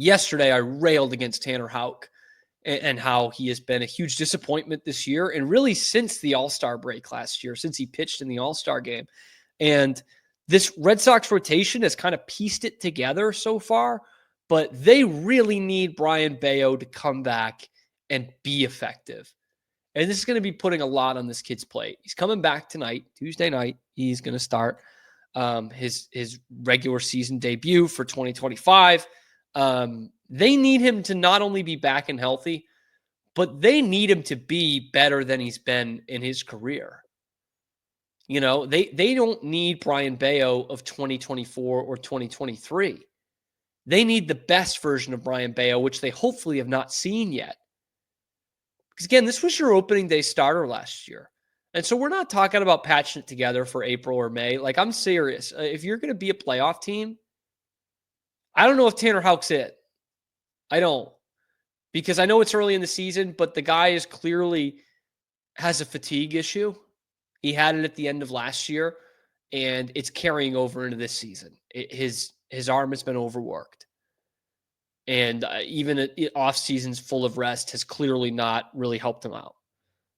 Yesterday, I railed against Tanner Houck and how he has been a huge disappointment this year and really since the All-Star break last year, since he pitched in the All-Star game. And this Red Sox rotation has kind of pieced it together so far, but they really need Brayan Bello to come back and be effective. And this is going to be putting a lot on this kid's plate. He's coming back tonight, Tuesday night. He's going to start his regular season debut for 2025. They need him to not only be back and healthy, but they need him to be better than he's been in his career. You know, they don't need Brayan Bello of 2024 or 2023. They need the best version of Brayan Bello, which they hopefully have not seen yet. Because again, this was your opening day starter last year. And so we're not talking about patching it together for April or May. Like, I'm serious. If you're going to be a playoff team, I don't know if Tanner Houck's it. I don't. Because I know it's early in the season, but the guy is clearly has a fatigue issue. He had it at the end of last year, and it's carrying over into this season. His arm has been overworked. And even off seasons full of rest has clearly not really helped him out.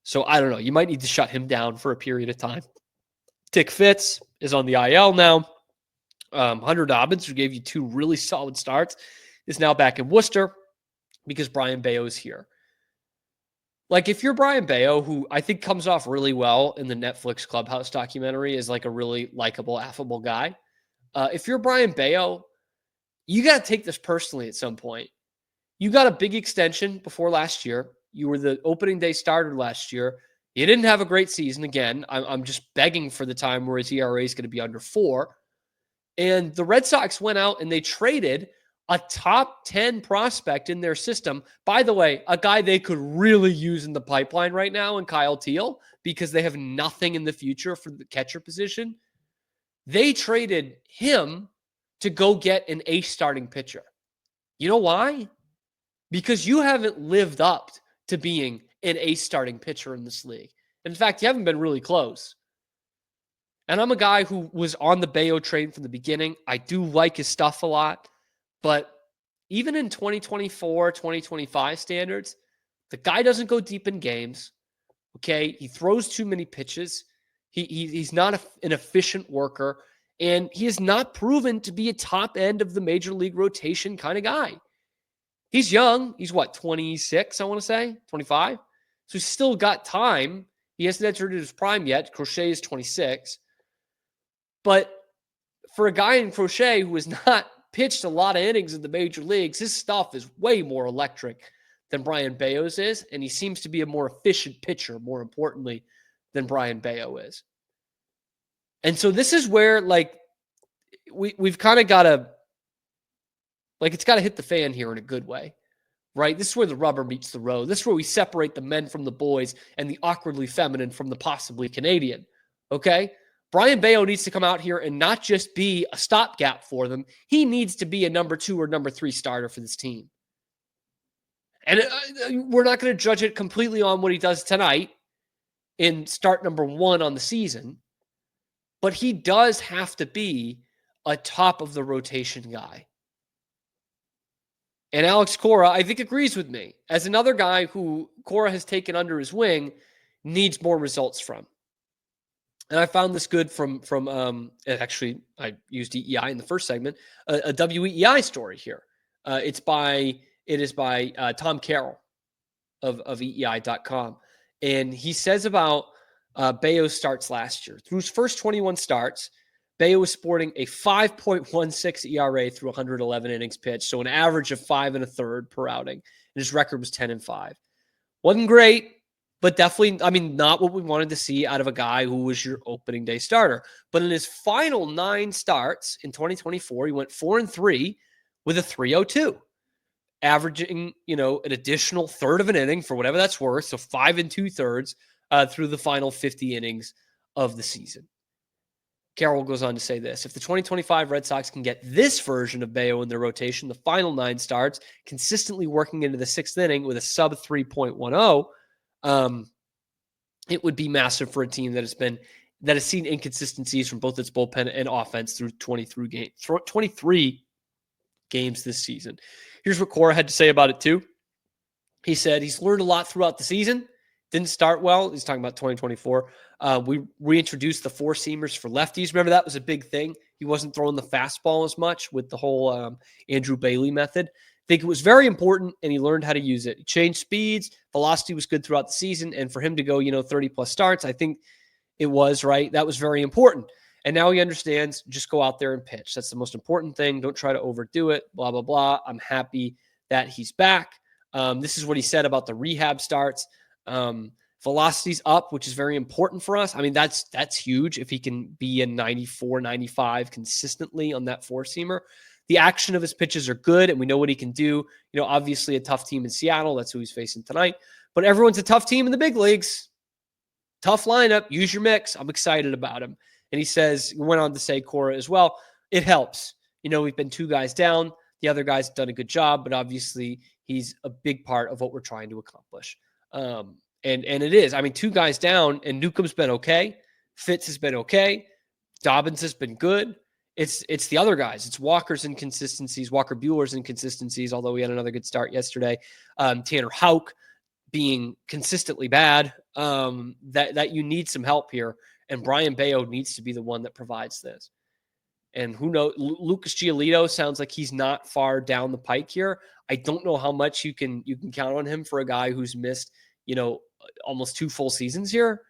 So I don't know. You might need to shut him down for a period of time. Dick Fitz is on the IL now. Hunter Dobbins, who gave you 2 really solid starts, is now back in Worcester because Brayan Bello is here. Like, if you're Brayan Bello, who I think comes off really well in the Netflix Clubhouse documentary as like a really likable, affable guy. If you're Brayan Bello, you got to take this personally at some point. You got a big extension before last year. You were the opening day starter last year. You didn't have a great season. Again, I'm just begging for the time where his ERA is going to be under 4. And the Red Sox went out and they traded a top 10 prospect in their system. By the way, a guy they could really use in the pipeline right now in Kyle Teal because they have nothing in the future for the catcher position. They traded him to go get an ace starting pitcher. You know why? Because you haven't lived up to being an ace starting pitcher in this league. In fact, you haven't been really close. And I'm a guy who was on the Bello train from the beginning. I do like his stuff a lot. But even in 2024, 2025 standards, the guy doesn't go deep in games. Okay? He throws too many pitches. He's not an efficient worker. And he is not proven to be a top end of the major league rotation kind of guy. He's young. He's what, 26, I want to say? 25? So he's still got time. He hasn't entered his prime yet. Crochet is 26. But for a guy in Crochet who has not pitched a lot of innings in the major leagues, his stuff is way more electric than Brayan Bello's is. And he seems to be a more efficient pitcher, more importantly, than Brayan Bello is. And so this is where, like, we've kind of got to, like, it's got to hit the fan here in a good way, right? This is where the rubber meets the road. This is where we separate the men from the boys and the awkwardly feminine from the possibly Canadian, okay? Brayan Bello needs to come out here and not just be a stopgap for them. He needs to be a number 2 or number 3 starter for this team. And we're not going to judge it completely on what he does tonight in start number 1 on the season, but he does have to be a top of the rotation guy. And Alex Cora, I think, agrees with me. As another guy who Cora has taken under his wing, needs more results from. And I found this good from actually, I used EEI in the first segment, a WEEI story here. It is by Tom Carroll of EEI.com. And he says about Bello's starts last year. Through his first 21 starts, Bello was sporting a 5.16 ERA through 111 innings pitched, so an average of 5 1/3 per outing. And his record was 10-5. Wasn't great, but definitely, I mean, not what we wanted to see out of a guy who was your opening day starter. But in his final 9 starts in 2024, he went 4-3 with a 3.02, averaging, an additional third of an inning for whatever that's worth. So 5 2/3 through the final 50 innings of the season. Carroll goes on to say this: if the 2025 Red Sox can get this version of Bello in their rotation, the final 9 starts, consistently working into the 6th inning with a sub 3.10, it would be massive for a team that has seen inconsistencies from both its bullpen and offense through 23 games this season. Here's what Cora had to say about it too. He said he's learned a lot throughout the season. Didn't start well. He's talking about 2024. We reintroduced the four seamers for lefties. Remember, that was a big thing. He wasn't throwing the fastball as much with the whole Andrew Bailey method. I think it was very important, and he learned how to use it. He changed speeds. Velocity was good throughout the season, and for him to go, 30-plus starts, I think it was, right? That was very important. And now he understands, just go out there and pitch. That's the most important thing. Don't try to overdo it, blah, blah, blah. I'm happy that he's back. This is what he said about the rehab starts. Velocity's up, which is very important for us. I mean, that's huge if he can be in 94, 95 consistently on that four-seamer. The action of his pitches are good, and we know what he can do. Obviously a tough team in Seattle. That's who he's facing tonight. But everyone's a tough team in the big leagues. Tough lineup. Use your mix. I'm excited about him. And he went on to say, Cora as well, it helps. We've been two guys down. The other guy's done a good job, but obviously he's a big part of what we're trying to accomplish. And it is. I mean, two guys down, and Newcomb's been okay. Fitz has been okay. Dobbins has been good. It's the other guys. It's Walker's inconsistencies, Walker Buehler's inconsistencies, although we had another good start yesterday. Tanner Houck being consistently bad, that you need some help here. And Brayan Bello needs to be the one that provides this. And who knows? Lucas Giolito sounds like he's not far down the pike here. I don't know how much you can count on him for a guy who's missed, almost 2 full seasons here.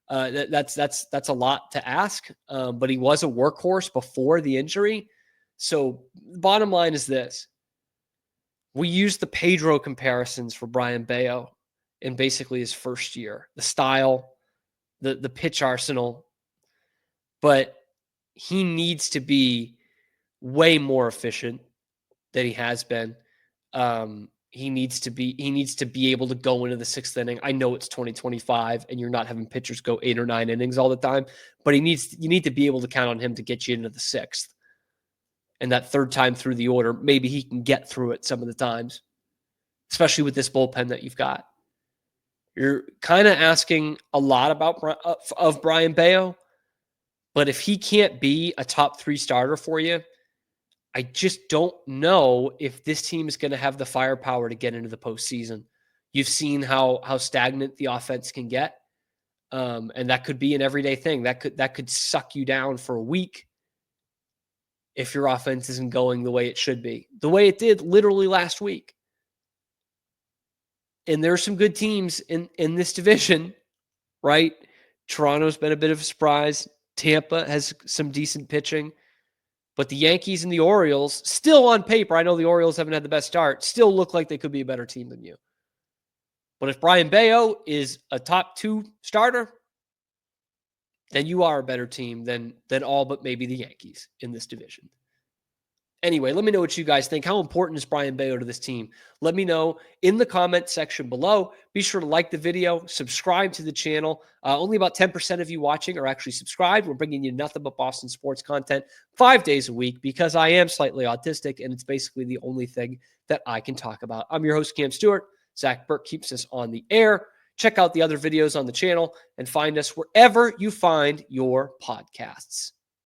That's a lot to ask. But he was a workhorse before the injury. So the bottom line is this. We used the Pedro comparisons for Brayan Bello in basically his first year. The style, the pitch arsenal. But he needs to be way more efficient than he has been. He needs to be able to go into the 6th inning. I know it's 2025 and you're not having pitchers go 8 or 9 innings all the time, but you need to be able to count on him to get you into the 6th. And that 3rd time through the order, maybe he can get through it some of the times, especially with this bullpen that you've got. You're kind of asking a lot of Brayan Bello, but if he can't be a top 3 starter for you, I just don't know if this team is going to have the firepower to get into the postseason. You've seen how stagnant the offense can get, and that could be an everyday thing. That could suck you down for a week if your offense isn't going the way it should be, the way it did literally last week. And there are some good teams in this division, right? Toronto's been a bit of a surprise. Tampa has some decent pitching. But the Yankees and the Orioles, still on paper, I know the Orioles haven't had the best start, still look like they could be a better team than you. But if Brayan Bello is a top 2 starter, then you are a better team than all but maybe the Yankees in this division. Anyway, let me know what you guys think. How important is Brayan Bello to this team? Let me know in the comment section below. Be sure to like the video, subscribe to the channel. Only about 10% of you watching are actually subscribed. We're bringing you nothing but Boston sports content 5 days a week because I am slightly autistic, and it's basically the only thing that I can talk about. I'm your host, Cam Stuart. Zach Burke keeps us on the air. Check out the other videos on the channel and find us wherever you find your podcasts.